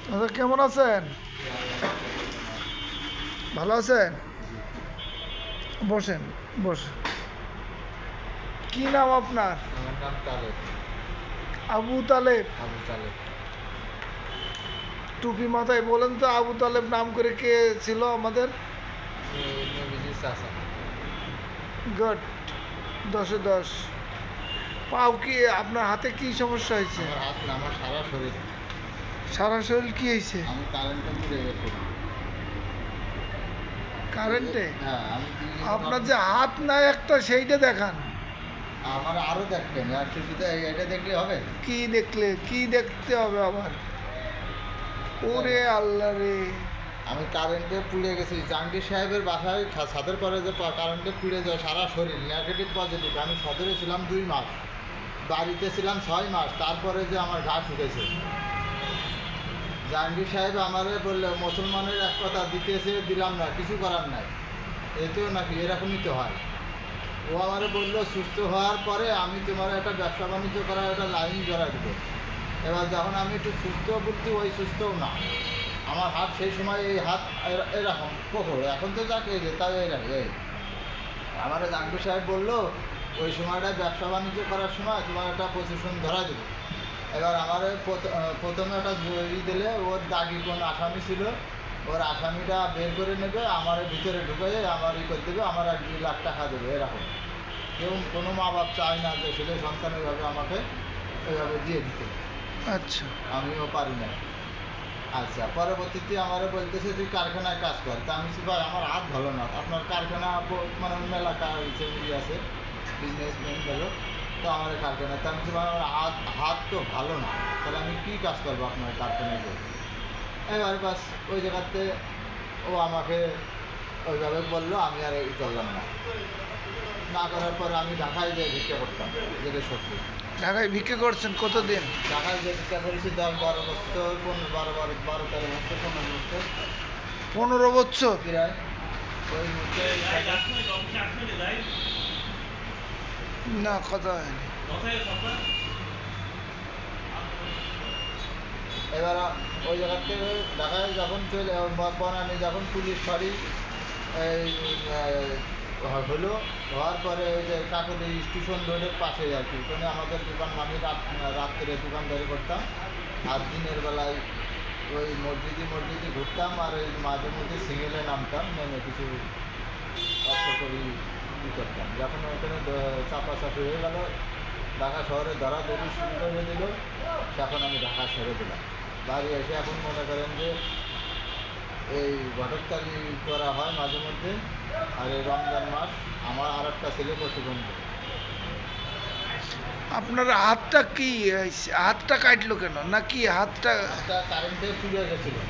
দাদা কেমন আছেন? ভালো আছেন? বসেন, বসেন। কি নাম আপনার? আমার নাম তালেব। আবু তালেব। আবু তালেব। টুপি মাথায়, বলেন তো আবু তালেব নাম করে কে ছিল আমাদের? নবীজির চাচা। গুড, 10-10। পাও কি, আপনার হাতে কি সমস্যা হয়েছে? আমার হাত না, আমার সারা শরীর। সারা শরীর কি হয়েছে? আমি কারেন্টে পুড়ে গেছি। কারেন্টে? হ্যাঁ, আমি আপনার যে হাত নাই একটা, সেইটা দেখান। আমার আরো দেখবেন, আর শুধু এটা দেখলে হবে? কি দেখলে, কি দেখতে হবে আবার? ওরে আল্লাহ রে! আমি কারেন্টে পুড়ে গেছি। জাহাঙ্গীর সাহেবের বাসায় ছাদের পরে যে কারেন্টে পুড়ে যায় সারা শরীর, নেগেটিভ পজিটিভ। আমি সদরে ছিলাম 2 মাস, বাড়িতে ছিলাম 6 মাস, তারপরে যে আমার ঘা শুকেছে। জাহাঙ্গীর সাহেব আমারে বললো, মুসলমানের এক কথা দিতেছে, দিলাম না, কিছু করার নাই। এতেও নাকি এরকমই তো হয়। ও আমারে বললো, সুস্থ হওয়ার পরে আমি তোমার একটা ব্যবসা বাণিজ্য করার একটা লাইন জড়াই দেবো। এবার যখন আমি একটু সুস্থ বলছি, ওই সুস্থও না। আমার হাত সেই সময়, এই হাত এরকম কঠোর, এখন তো যাকে তাও এরকম। এই আমার জাহাঙ্গীর সাহেব বললো, ওই সময়টায় ব্যবসা বাণিজ্য করার সময় তোমার একটা পজিশন ধরা দেবে। এবার আমার প্রথমে একটা জরুরি দিলে, ওর দাগি কোন আসামি ছিল, ওর আসামিটা বের করে নেবে, আমার ভিতরে ঢুকে আমার করে দেবে, আমার 1-2 লাখ টাকা দেবে। এরকম কেউ, কোনো মা বাপ চায় না যে ছেলে সন্তান ওইভাবে আমাকে ওইভাবে দিয়ে দিতে। আচ্ছা। আমিও পারি না। আচ্ছা, পরবর্তীতে আমারও বলতেছে তুই কারখানায় কাজ কর। তা আমি ভাই আমার হাত ভালো না, আপনার কারখানা মানে মেলা ফ্যামিলি আছে, বিজনেসম্যান গেলো, তো আমার কারখানায়। তা আমি ভাই আমার হাত হাত তো ভালো না, তাহলে আমি কী কাজ করবো আপনার কারখানায় গিয়ে? এবার বাস ওই জায়গাতে ও আমাকে ওইভাবে বললো, আমি আর এই করলাম না। না করার পর আমি ঢাকায় যেয়ে ভিক্ষা করতাম, যেটা সত্যি। ঢাকায় ভিক্ষা করছেন কতদিন? ঢাকায় যে ভিক্ষা করেছি 10-12 বছর, 12-13 বছর, 15 বছর। 15 বছর? প্রায় ওই মুহূর্তে না, কথা হয়নি। এবার ওই জায়গার থেকে ঢাকায় যখন চলে বনানি, যখন পুলিশ ফাঁড়ি এই হলো, হওয়ার পরে ওই যে কাকুলি স্টেশন রোডের পাশে আর কি, ওখানে আমাদের দোকান, আমি রাত্রে দোকানদারি করতাম। আর দিনের বেলায় ওই মসজিদে ঘুরতাম, আর ওই মাঝে মধ্যে সিঙ্গেলে নামতাম, নেমে কিছু অর্থ করি ই করতাম। যখন ওখানে চাপাচাপি হয়ে গেল, ঢাকা শহরে ধরাধরি শুরু করে দিল, তখন আমি ঢাকা ছেড়ে দিলাম। বাড়ি এসে এখন মনে করেন যে এই ঘটকতালি করা হয় মাঝে মধ্যে। আর এই রমজান মাস আমার আর একটা ছেলে প্রতিবন্ধী। আপনার হাতটা কি হয়েছে? হাতটা কাটলো কেন, নাকি হাতটা? একটা কারেন্টে পুড়ে গেছিলো।